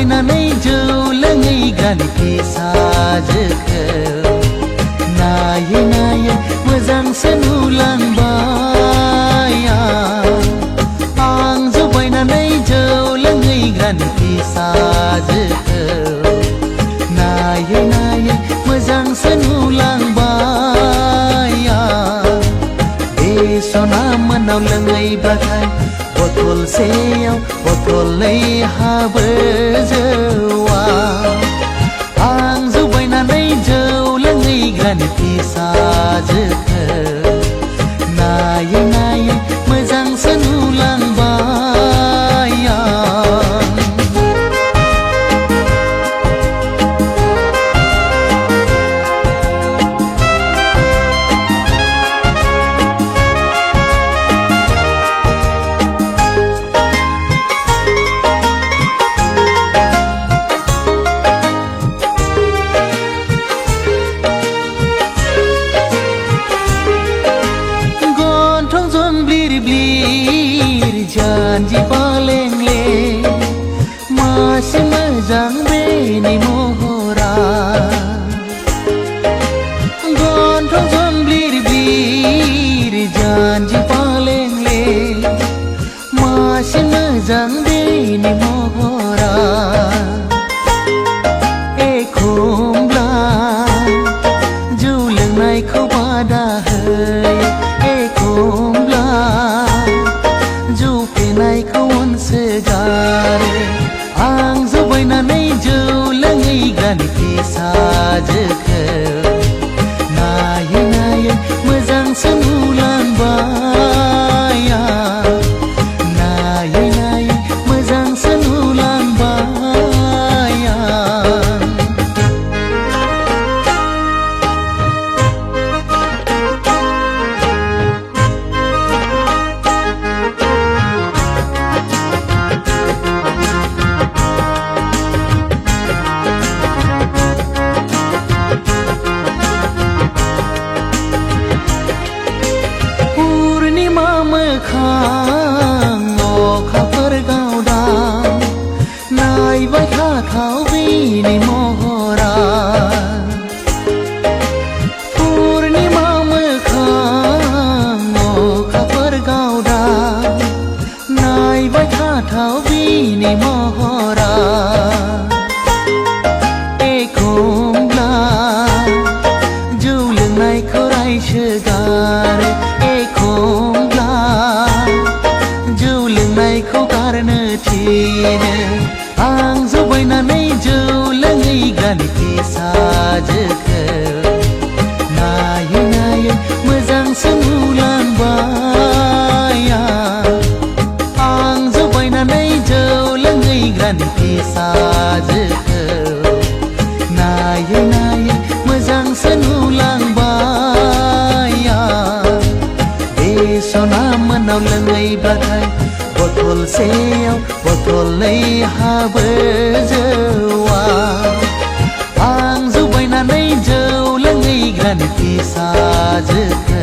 जुबायनानै जौ लोङै ग्रानि फिसाजोखौ नायै नायै मोजांसो नुलांबाय आं जुबायनानै जौ लोङै ग्रानि फिसाजोखौ नायै नायै मोजांसो नुलांबाय बे सना मोनाव लोङैबाथाय बथलसेयाव बथलनै हाबो जौआ आं जुबायनानै जौ लोङै ग्रानि फिसाजोखौ नायै नायै मोजांसो नुलांबाय janji palengले masih मोजां बेनि महरा गन्थं जंब्लिर ब्लिर janji palengले masih मोजां बेनि महरा एखमब्ला जौ लोंनायखौ बादा होयो एखमब्ला जौ फेनायखौ अनसोगारो आं जुबायनानै जौ लोङै ग्रानि फिसाजोखौ नायै नायै मोजांसो नुलांबाय नायै नायै मोजांसो नुलांबाय मोखां अखाफोर गावदां नायबाय थाथाव बेनि महरा पुर्णिमा मोखां अखाफोर गावदां नायबाय थाथाव बेनि महरा एखमब्ला जौ लोंनायखौ रायसोगारो एखमब्ला जौ लोंनायखौ गारनो थिनो आं जुबायनानै जौ लोङै ग्रानि फिसाजोखौ नायै नायै मोजांसो नुलांबाय आं जुबायनानै जौ लोङै ग्रानि फिसाजोखौ नायै नायै मोजांसो नुलांबाय सना मोनाव लोङैबाथाय बथलसेयाव बथलनै हाबो जौआ आं जुबायनानै जौ लोङै ग्रानि फिसाजोखौ